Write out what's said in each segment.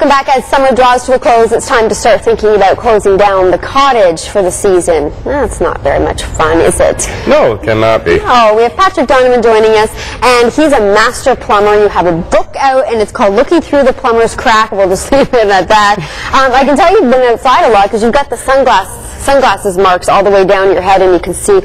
Welcome back. As summer draws to a close, it's time to start thinking about closing down the cottage for the season. That's not very much fun, is it? No, it cannot be. Oh, we have Patrick Donovan joining us, and he's a master plumber. You have a book out, and it's called Looking Through the Plumber's Crack. We'll just leave it at that. I can tell you've been outside a lot because you've got the sunglasses marks all the way down your head, and you can see.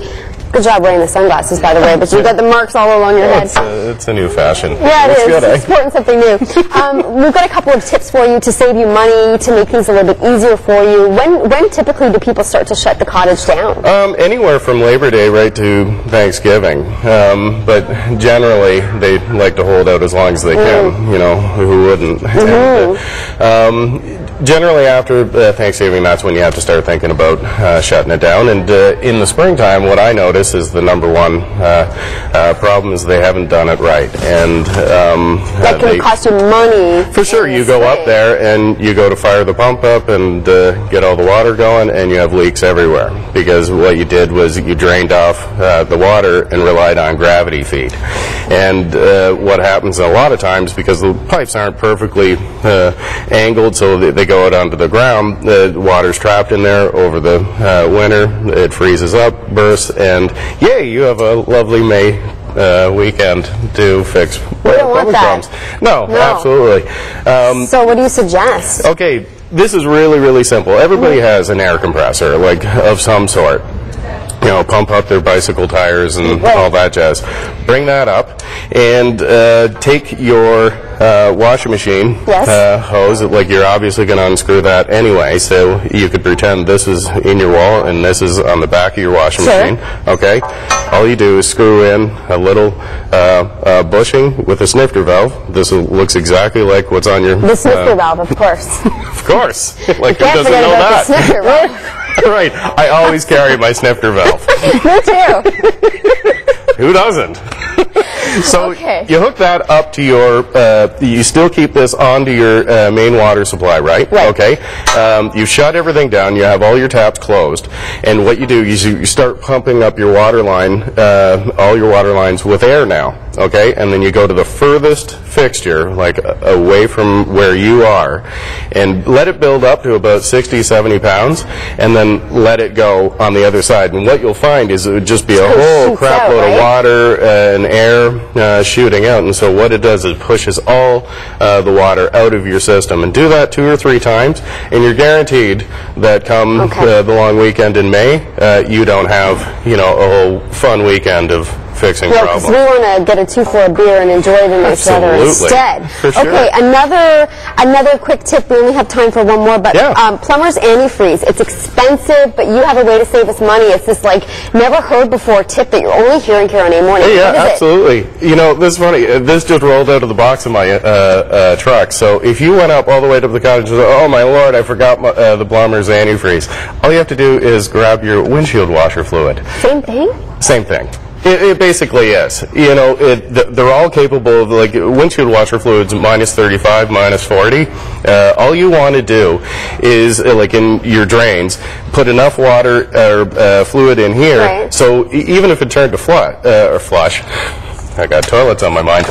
Good job wearing the sunglasses, by the way, but you've got the marks all along your head. It's a new fashion. Yeah, it is. Good, it's sporting something new. We've got a couple of tips for you to save you money, to make things a little bit easier for you. When typically do people start to shut the cottage down? Anywhere from Labor Day right to Thanksgiving. But generally, they like to hold out as long as they can. You know, who wouldn't? Generally, after Thanksgiving, that's when you have to start thinking about shutting it down. And in the springtime, what I notice is the number one problem is they haven't done it right. And that can cost you money. For sure, you go up there and you go to fire the pump up and get all the water going, and you have leaks everywhere because what you did was you drained off the water and relied on gravity feed. And what happens a lot of times, because the pipes aren't perfectly angled, so they go out onto the ground, the water's trapped in there over the winter, it freezes up, bursts, and yay, you have a lovely May weekend to fix plumbing problems. No, absolutely. So what do you suggest? Okay, this is really, really simple. Everybody has an air compressor, like of some sort. You know, pump up their bicycle tires and all that jazz. Bring that up and take your washing machine hose. Like, you're obviously going to unscrew that anyway, so you could pretend this is in your wall and this is on the back of your washing machine. Okay, all you do is screw in a little bushing with a snifter valve. This looks exactly like what's on your the snifter valve, of course. Of course. Like, who can't doesn't forget know about that? The snifter valve. Right. I always carry my snifter valve. Me too. Who doesn't? So you hook that up to your, you still keep this onto your main water supply, right? Okay. You shut everything down, you have all your taps closed, and what you do is you start pumping up your water line, all your water lines with air now, okay? And then you go to the furthest fixture, like away from where you are, and let it build up to about 60, 70 pounds, and then let it go on the other side. And what you'll find is it would just be a whole crap load of water and air shooting out. And so what it does is pushes all the water out of your system. And do that 2 or 3 times, and you're guaranteed that come the long weekend in May, you don't have, you know, a whole fun weekend of fixing problems. We want to get a 2 for a beer and enjoy the nice weather instead. For sure. Okay, another quick tip. We only have time for one more, but plumber's antifreeze. It's expensive, but you have a way to save us money. It's this like never heard before tip that you're only hearing here on A Morning. Yeah, absolutely. You know, this is funny. This just rolled out of the box of my truck. So if you went up all the way to the cottage and said, "Oh my Lord, I forgot the plumber's antifreeze," all you have to do is grab your windshield washer fluid. Same thing? Same thing. It basically is. You know, they're all capable of, like, windshield washer fluids minus 35, minus 40. All you want to do is, like in your drains, put enough water or fluid in here, so even if it turned to flush, I got toilets on my mind.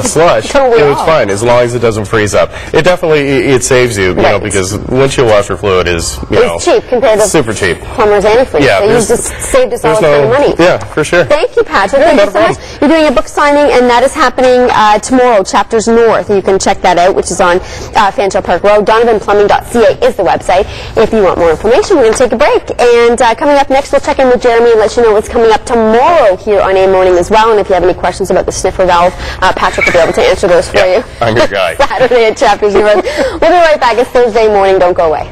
Slush, it was fine as long as it doesn't freeze up. It definitely saves you, you know, because windshield washer fluid is, you know, cheap compared to super cheap. Plumber's antifreeze. Yeah, so you just saved us all a ton of money. Yeah, for sure. Thank you, Patrick. Thank you so much. You're doing a book signing, and that is happening tomorrow, Chapters North. You can check that out, which is on Fanshawe Park Road. DonovanPlumbing.ca is the website. If you want more information, we're going to take a break. And coming up next, we'll check in with Jeremy and let you know what's coming up tomorrow here on A Morning as well. And if you have any questions about the sniffer valve, Patrick will be able to answer those for you. I'm your guy. Saturday at Chapters North. We'll be right back. It's Thursday morning. Don't go away.